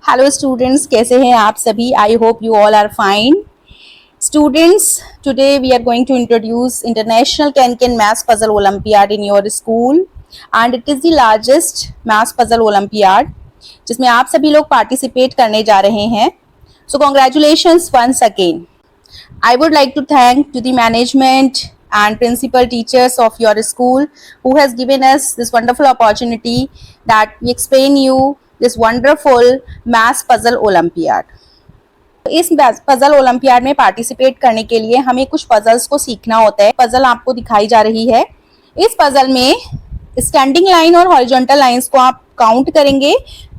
Hello students, कैसे हैं आप सभी? I hope you all are fine. Students, today we are going to introduce International Can Maths Puzzle Olympiad in your school, and it is the largest maths puzzle Olympiad जिसमें आप सभी लोग participate करने जा रहे हैं. So congratulations once again. I would like to thank to the management and principal teachers of your school who has given us this wonderful opportunity that we explain you this wonderful maths puzzle Olympiad. इस puzzle olympiad में participate करने के लिए हमें कुछ puzzles को सीखना होता है. पजल आपको दिखाई जा रही है. इस पजल में स्टैंडिंग लाइन और हॉरिजॉन्टल लाइंस को आप काउंट करेंगे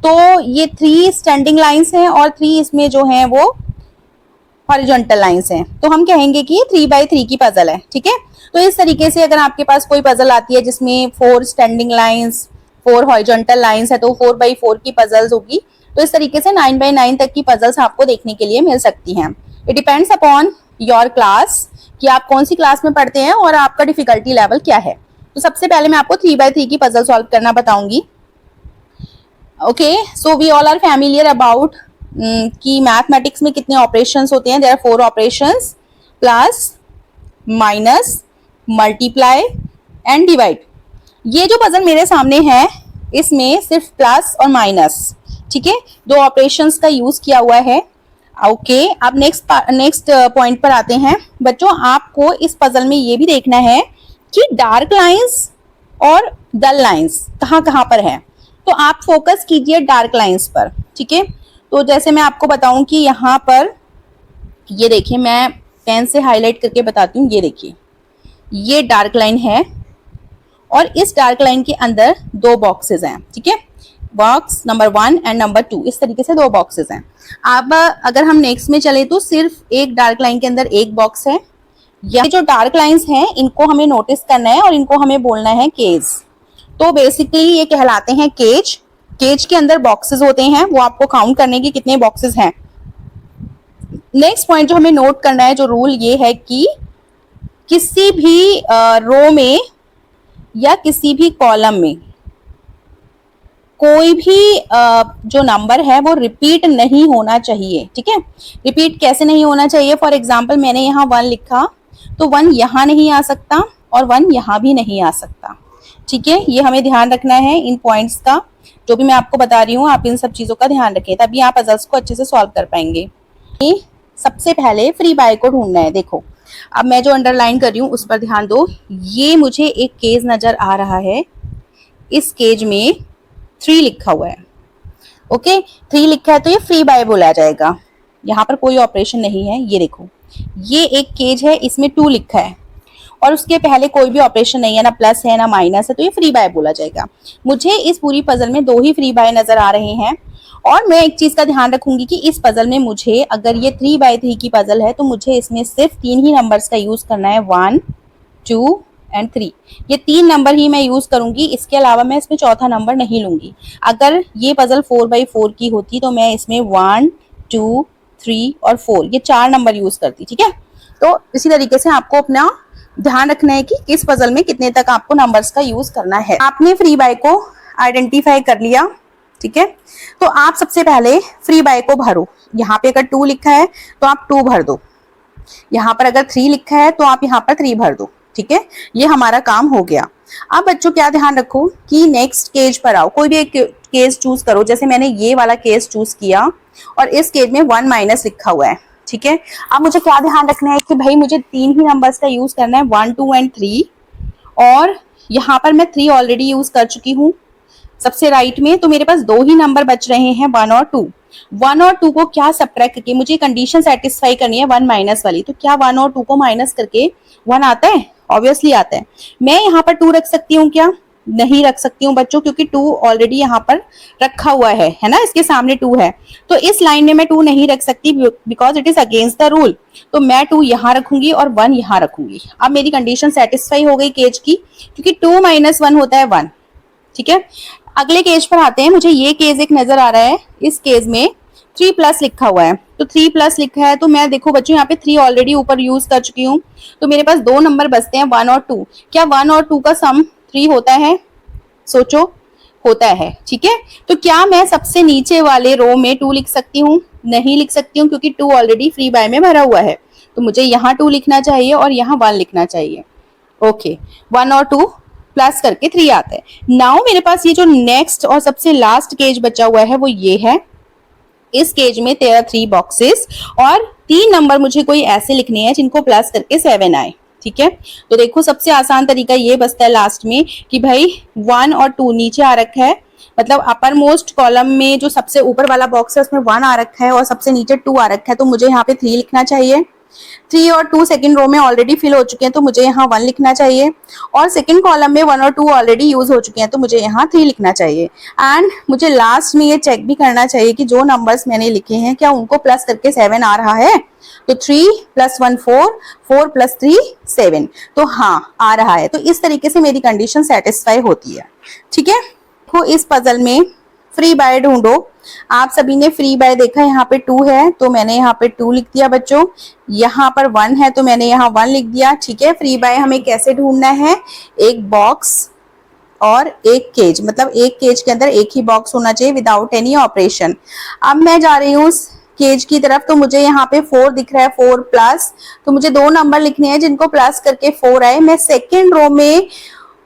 तो ये 3 स्टैंडिंग लाइंस हैं और 3 इसमें जो हैं वो हॉरिजॉन्टल लाइंस हैं. तो हम कहेंगे कि 3x3 की पजल है. ठीक है. तो इस तरीके से अगर आपके पास कोई पजल आती है जिसमें 4 स्टैंडिंग लाइंस 4 हॉरिजॉन्टल लाइंस है तो 4x4 की पजल्स होगी. तो इस तरीके से 9x9 तक की पजल्स आपको देखने के लिए मिल सकती हैं. It depends upon your class कि आप कौन सी क्लास में पढ़ते हैं और आपका डिफिकल्टी लेवल क्या है. तो सबसे पहले मैं आपको 3x3 की पजल सॉल्व करना बताऊंगी. Okay, so we all are familiar about कि मैथमेटिक्स में कितने ऑपरेशंस होते हैं. There are 4 operations: plus, minus, multiply and divide. ये जो पजल मेरे सामने है इसमें सिर्फ प्लस और माइनस, ठीक है, 2 ऑपरेशंस का यूज किया हुआ है. ओके, अब नेक्स्ट पॉइंट पर आते हैं. बच्चों, आपको इस पजल में ये भी देखना है कि डार्क लाइंस और डल लाइंस कहाँ कहाँ पर है. तो आप फोकस कीजिए डार्क लाइंस पर. ठीक है. तो जैसे मैं आपको बताऊं कि यहाँ पर ये देखिए, मैं पेन से हाईलाइट करके बताती हूँ. ये देखिए, ये डार्क लाइन है और इस डार्क लाइन के अंदर 2 बॉक्सेस हैं. ठीक है, बॉक्स नंबर 1 एंड नंबर 2, इस तरीके से 2 बॉक्सेस हैं. अब अगर हम नेक्स्ट में चले तो सिर्फ एक डार्क लाइन के अंदर एक बॉक्स है. ये जो डार्क लाइंस हैं इनको हमें नोटिस करना है और इनको हमें बोलना है केज. तो बेसिकली ये कहलाते हैं केज. केज के अंदर बॉक्सेस होते हैं, वो आपको काउंट करने की कितने बॉक्सेस हैं. नेक्स्ट पॉइंट जो हमें नोट करना है, जो रूल ये है कि किसी भी रो में या किसी भी कॉलम में कोई भी जो नंबर है वो रिपीट नहीं होना चाहिए. ठीक है. रिपीट कैसे नहीं होना चाहिए? फॉर एग्जांपल मैंने यहाँ 1 लिखा तो 1 यहाँ नहीं आ सकता और 1 यहाँ भी नहीं आ सकता. ठीक है. ये हमें ध्यान रखना है. इन पॉइंट्स का जो भी मैं आपको बता रही हूँ, आप इन सब चीजों का ध्यान रखें, तभी आप पजल्स को अच्छे से सॉल्व कर पाएंगे. सबसे पहले फ्री बाय को ढूंढना है. देखो, अब मैं जो अंडरलाइन कर रही हूँ उस पर ध्यान दो. ये मुझे एक केज नजर आ रहा है. इस केज में 3 लिखा हुआ है. ओके, 3 लिखा है तो ये फ्री बाय बोला जाएगा. यहाँ पर कोई ऑपरेशन नहीं है. ये देखो, ये एक केज है, इसमें 2 लिखा है और उसके पहले कोई भी ऑपरेशन नहीं है, ना प्लस है ना माइनस है, तो ये फ्री बाय बोला जाएगा. मुझे इस पूरी पजल में 2 ही फ्री बाय नजर आ रहे हैं. और मैं एक चीज का ध्यान रखूंगी कि इस पजल में मुझे, अगर ये 3x3 की पजल है तो मुझे इसमें सिर्फ 3 ही नंबर्स का यूज करना है. 1, 2 एंड 3. ये 3 नंबर ही मैं यूज करूंगी. इसके अलावा मैं इसमें चौथा नंबर नहीं लूंगी. अगर ये पजल 4x4 की होती तो मैं इसमें 1, 2, 3 और 4 ये 4 नंबर यूज करती. ठीक है. तो इसी तरीके से आपको अपना ध्यान रखना है कि किस पजल में कितने तक आपको नंबर्स का यूज करना है. आपने फ्री बाय को आइडेंटिफाई कर लिया. ठीक है. तो आप सबसे पहले फ्री बाय को भरो. यहाँ पे अगर 2 लिखा है तो आप 2 भर दो. यहाँ पर अगर 3 लिखा है तो आप यहाँ पर 3 भर दो. ठीक है. ये हमारा काम हो गया. अब बच्चों क्या ध्यान रखो कि नेक्स्ट केज पर आओ. कोई भी एक केज चूज करो. जैसे मैंने ये वाला केज चूज किया और इस केज में 1 माइनस लिखा हुआ है. ठीक है. अब मुझे क्या ध्यान रखना है कि भाई मुझे 3 ही नंबर्स का यूज करना है, 1, 2 एंड 3. और यहाँ पर मैं 3 ऑलरेडी यूज कर चुकी हूँ सबसे राइट में. तो मेरे पास 2 ही नंबर बच रहे हैं, 1 और 2. 1 और 2 को क्या सब्ट्रैक्ट करके मुझे कंडीशन सेटिस्फाई करनी है 1 माइनस वाली. तो क्या 1 और 2 को माइनस करके 1 आता है? ऑब्वियसली आता है. मैं यहाँ पर 2 रख सकती हूँ क्या? नहीं रख सकती हूँ बच्चों, क्योंकि 2 ऑलरेडी यहाँ पर रखा हुआ है ना, इसके सामने 2 है. तो इस लाइन में मैं 2 नहीं रख सकती because it is against the rule. तो मैं 2 यहाँ रखूंगी और 1 यहाँ रखूंगी. अब मेरी कंडीशन सेटिस्फाई हो गई केज की, क्योंकि 2 - 1 होता है 1. ठीक है. अगले केज पर आते हैं. मुझे ये केज एक नजर आ रहा है. इस केज में 3 प्लस लिखा हुआ है. तो 3 प्लस लिखा है तो मैं देखो बच्चों यहाँ पे 3 ऑलरेडी ऊपर यूज कर चुकी हूँ. तो मेरे पास 2 नंबर बचते हैं, 1 और 2. क्या 1 और 2 का सम 3 होता है? सोचो. होता है, ठीक है। तो क्या मैं सबसे नीचे वाले रो में 2 लिख सकती हूँ? नहीं लिख सकती हूँ, क्योंकि 2 ऑलरेडी फ्री बाय में भरा हुआ है। तो मुझे यहाँ 2 लिखना चाहिए और यहाँ 1 लिखना चाहिए। ओके, 1 और 2 प्लस करके 3 आता है। नाउ मेरे पास ये जो नेक्स्ट और सबसे लास्ट केज बचा हुआ है वो ये है। इस केज में तेरा 3 बॉक्सेस और 3 नंबर मुझे कोई ऐसे लिखने हैं जिनको प्लस करके 7 आए, ठीक है। तो देखो सबसे आसान तरीका ये बचता है लास्ट में कि भाई 1 और 2 नीचे आ रखा है, मतलब अपर मोस्ट कॉलम में जो सबसे ऊपर वाला बॉक्स है उसमें 1 आ रखा है और सबसे नीचे 2 आ रखा है, तो मुझे यहाँ पे 3 लिखना चाहिए। 3 और 2 सेकंड रो में ऑलरेडी फिल हो चुके हैं, तो मुझे यहाँ 1 लिखना चाहिए। और सेकंड कॉलम में 1 और 2 ऑलरेडी यूज हो चुके हैं, तो मुझे यहाँ 3 लिखना चाहिए। एंड मुझे लास्ट में ये चेक भी करना चाहिए कि जो नंबर्स मैंने लिखे हैं क्या उनको प्लस करके 7 आ रहा है। तो 3 + 1 4, 4 + 3 7, तो हाँ आ रहा है। तो इस तरीके से मेरी कंडीशन सेटिस्फाई होती है, ठीक है। तो इस पजल में फ्री बाय ढूंढो। आप सभी ने फ्री बाय देखा, यहाँ पे 2 है तो मैंने यहाँ पे 2 लिख दिया बच्चों। यहाँ पर 1 है तो मैंने यहाँ 1 लिख दिया, ठीक है। फ्री बाय हमें कैसे ढूंढना है? एक बॉक्स और एक केज, मतलब एक केज के अंदर एक ही बॉक्स होना चाहिए विदाउट एनी ऑपरेशन। अब मैं जा रही हूँ केज की तरफ, तो मुझे यहाँ पे 4 दिख रहा है, 4 प्लस, तो मुझे 2 नंबर लिखने हैं जिनको प्लस करके 4 आए। मैं सेकेंड रो में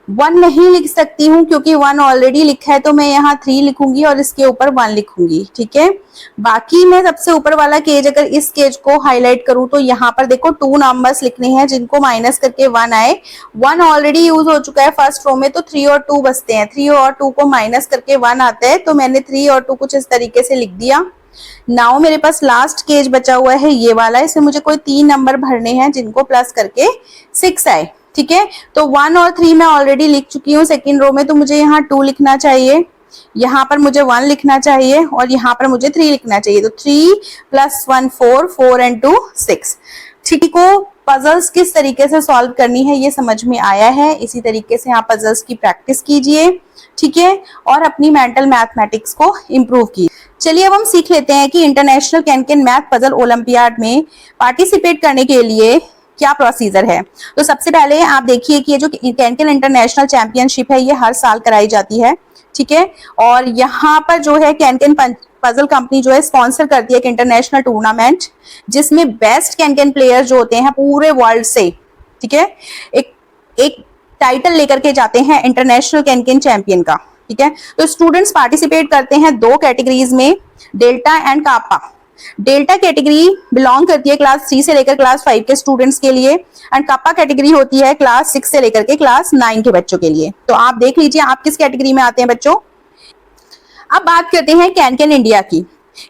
1 नहीं लिख सकती हूँ क्योंकि 1 ऑलरेडी लिखा है, तो मैं यहाँ 3 लिखूंगी और इसके ऊपर 1 लिखूंगी, ठीक है। बाकी मैं सबसे ऊपर वाला केज, अगर इस केज को हाईलाइट करूं तो यहाँ पर देखो 2 नंबर्स लिखने हैं जिनको माइनस करके 1 आए। 1 ऑलरेडी यूज हो चुका है फर्स्ट रो में, तो 3 और 2 बचते हैं। 3 और 2 को माइनस करके 1 आता है, तो मैंने 3 और 2 कुछ इस तरीके से लिख दिया। नाउ मेरे पास लास्ट केज बचा हुआ है ये वाला, इसमें मुझे कोई 3 नंबर भरने हैं जिनको प्लस करके 6 आए, ठीक है। तो 1 और 3 मैं ऑलरेडी लिख चुकी हूँ सेकंड रो में, तो मुझे यहाँ 2 लिखना चाहिए, यहाँ पर मुझे 1 लिखना चाहिए और यहाँ पर मुझे 3 लिखना चाहिए। तो 3 + 1 4, 4 and 2 6, ठीक है। को पजल्स किस तरीके से सॉल्व करनी है ये समझ में आया है। इसी तरीके से आप पजल्स की प्रैक्टिस कीजिए, ठीक है, और अपनी मेंटल मैथमेटिक्स को इम्प्रूव कीजिए। चलिए अब हम सीख लेते हैं कि international can math puzzle olympiad में पार्टिसिपेट करने के लिए क्या प्रोसीजर है। तो सबसे पहले आप देखिए कि ये जो कैन इंटरनेशनल चैंपियनशिप है ये हर साल कराई जाती है, ठीक है। और यहाँ पर जो है कैन पजल कंपनी जो है स्पॉन्सर करती है एक इंटरनेशनल टूर्नामेंट, जिसमें बेस्ट कैन प्लेयर जो होते हैं पूरे वर्ल्ड से, ठीक है, एक टाइटल लेकर के जाते हैं इंटरनेशनल कैन चैंपियन का, ठीक है। तो स्टूडेंट्स पार्टिसिपेट करते हैं 2 कैटेगरीज में, delta and kappa. Delta category belong करती है क्लास 3 से लेकर क्लास 5 के स्टूडेंट्स के लिए, एंड कापा कैटेगरी होती है क्लास 6 से लेकर के क्लास 9 के बच्चों के लिए। तो आप देख लीजिए आप किस कैटेगरी में आते हैं बच्चों। अब बात करते हैं कैन इंडिया की।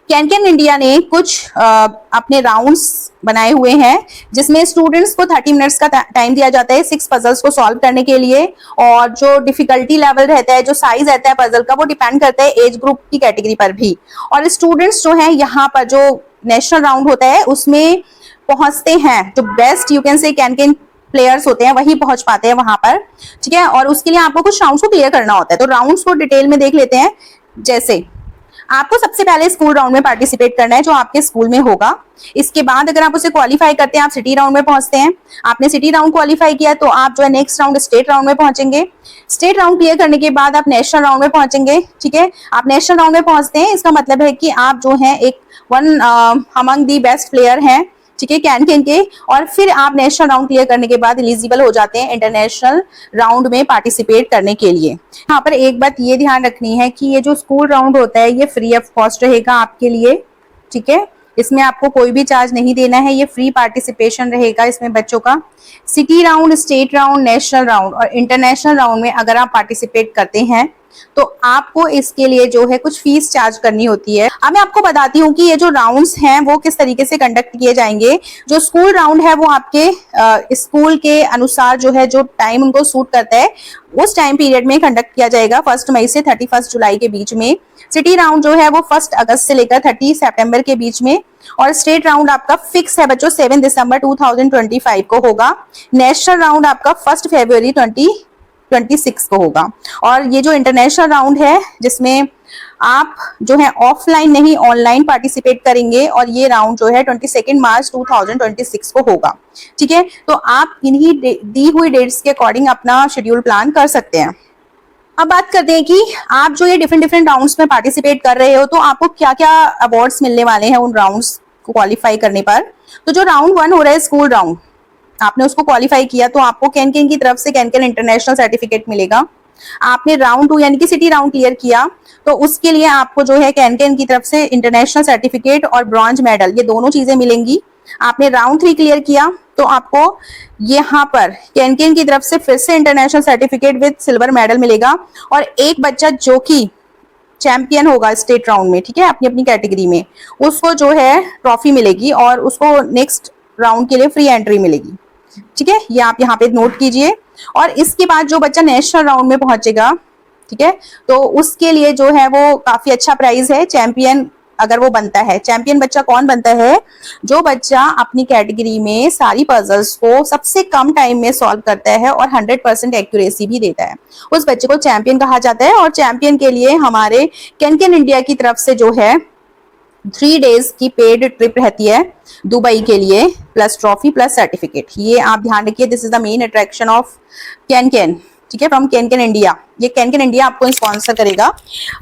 कैन इंडिया ने कुछ अपने राउंड्स बनाए हुए हैं जिसमें स्टूडेंट्स को 30 मिनट्स का टाइम दिया जाता है 6 पजल्स को सॉल्व करने के लिए। और जो डिफिकल्टी लेवल रहता है, जो साइज रहता है पजल का, वो डिपेंड करता है एज ग्रुप की कैटेगरी पर भी। और स्टूडेंट्स जो हैं यहाँ पर जो नेशनल राउंड होता है उसमें पहुंचते हैं, जो best you can say can players होते हैं वही पहुंच पाते हैं वहां पर, ठीक है। और उसके लिए आपको कुछ राउंड्स को क्लियर करना होता है। तो राउंड्स को डिटेल में देख लेते हैं। जैसे आपको सबसे पहले स्कूल राउंड में पार्टिसिपेट करना है जो आपके स्कूल में होगा। इसके बाद अगर आप उसे क्वालिफाई करते हैं आप सिटी राउंड में पहुंचते हैं। आपने सिटी राउंड क्वालिफाई किया तो आप जो है नेक्स्ट राउंड स्टेट राउंड में पहुंचेंगे। स्टेट राउंड क्लियर करने के बाद आप नेशनल राउंड में पहुंचेंगे, ठीक है। आप नेशनल राउंड में पहुंचते हैं, इसका मतलब है कि आप जो है एक one among the best player हैं, ठीक है, कैन के। और फिर आप नेशनल राउंड क्लियर करने के बाद एलिजिबल हो जाते हैं इंटरनेशनल राउंड में पार्टिसिपेट करने के लिए। यहाँ पर एक बात ये ध्यान रखनी है कि ये जो स्कूल राउंड होता है ये फ्री ऑफ कॉस्ट रहेगा आपके लिए, ठीक है। इसमें आपको कोई भी चार्ज नहीं देना है, ये फ्री पार्टिसिपेशन रहेगा इसमें बच्चों का। City round, state round, national round और इंटरनेशनल राउंड में अगर आप पार्टिसिपेट करते हैं तो आपको इसके लिए जो है कुछ फीस चार्ज करनी होती है। अब मैं आपको बताती हूँ कि ये जो राउंड्स हैं वो किस तरीके से कंडक्ट किए जाएंगे। जो स्कूल राउंड है वो आपके स्कूल के अनुसार जो है जो टाइम उनको सूट करता है उस टाइम पीरियड में कंडक्ट किया जाएगा 1 मई से 31 जुलाई के बीच में। सिटी राउंड जो है वो 1 अगस्त से लेकर 30 सितंबर के बीच में। और स्टेट राउंड आपका फिक्स है बच्चों 7 दिसंबर 2025 को होगा। नेशनल राउंड आपका 1 फरवरी 2026 को होगा। और ये जो इंटरनेशनल राउंड है जिसमें आप जो है ऑफलाइन नहीं ऑनलाइन पार्टिसिपेट करेंगे, और ये राउंड जो है 22 मार्च 2026 को होगा, ठीक है। तो आप इन्हीं दी हुई डेट्स के अकॉर्डिंग अपना शेड्यूल प्लान कर सकते हैं। अब बात करते हैं कि आप जो ये डिफरेंट डिफरेंट राउंड्स में पार्टिसिपेट कर रहे हो तो आपको क्या क्या अवार्ड्स मिलने वाले हैं उन राउंड्स को क्वालिफाई करने पर। तो जो राउंड 1 हो रहा है स्कूल राउंड, आपने उसको क्वालिफाई किया तो आपको कैन कैन की तरफ से कैन कैन इंटरनेशनल सर्टिफिकेट मिलेगा। आपने राउंड 2 यानी कि सिटी राउंड क्लियर किया तो उसके लिए आपको जो है कैन कैन की तरफ से इंटरनेशनल सर्टिफिकेट और ब्रॉन्ज मेडल, ये दोनों चीजें मिलेंगी। आपने राउंड 3 क्लियर किया तो आपको यहाँ पर कैन कैन की तरफ से फिर से international certificate with silver medal मिलेगा। और एक बच्चा जो कि चैंपियन होगा स्टेट राउंड में, ठीक है, अपनी अपनी कैटेगरी में, उसको जो है ट्रॉफी मिलेगी और उसको नेक्स्ट राउंड के लिए फ्री एंट्री मिलेगी। ठीक है, ये आप यहाँ पे नोट कीजिए। और इसके बाद जो बच्चा नेशनल राउंड में पहुंचेगा, ठीक है, तो उसके लिए जो है वो काफी अच्छा प्राइज है, चैंपियन अगर वो बनता है। चैंपियन बच्चा कौन बनता है? जो बच्चा अपनी कैटेगरी में सारी पजल्स को सबसे कम टाइम में सॉल्व करता है और 100% एक्यूरेसी भी देता है, उस बच्चे को चैंपियन कहा जाता है। और चैंपियन के लिए हमारे कैन कैन इंडिया की तरफ से जो है 3 डेज की पेड ट्रिप रहती है दुबई के लिए, प्लस ट्रॉफी प्लस सर्टिफिकेट। ये आप ध्यान रखिए, this is the main attraction of Can Can, ठीक है, फ्रॉम कैन कैन इंडिया। ये कैन कैन इंडिया आपको स्पॉन्सर करेगा।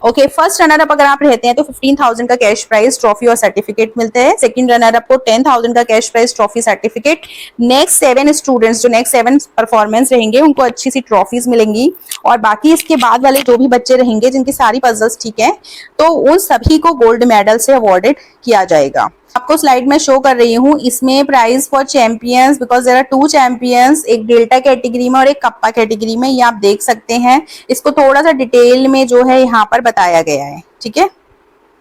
ओके, फर्स्ट रनर अप अगर आप रहते हैं तो 15,000 का कैश प्राइज, ट्रॉफी और सर्टिफिकेट मिलते हैं। सेकंड रनर अप को 10,000 का cash prize, trophy, certificate. Next 7 students जो नेक्स्ट 7 परफॉर्मेंस रहेंगे उनको अच्छी सी ट्रॉफीज मिलेंगी। और बाकी इसके बाद वाले जो भी बच्चे रहेंगे जिनकी सारी पजल्स ठीक है तो उन सभी को गोल्ड मेडल से अवॉर्डेड किया जाएगा। आपको स्लाइड में शो कर रही हूँ, इसमें prize for champions, because there are 2 champions, एक डेल्टा कैटेगरी में और एक कप्पा कैटेगरी में, ये आप देख सकते हैं। इसको थोड़ा सा डिटेल में जो है यहाँ पर बताया गया है। ठीक है,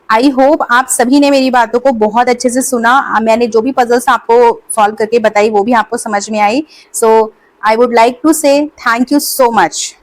आई होप आप सभी ने मेरी बातों को बहुत अच्छे से सुना। मैंने जो भी पजल्स आपको सॉल्व करके बताई वो भी आपको समझ में आई। सो आई वुड लाइक टू से थैंक यू सो मच।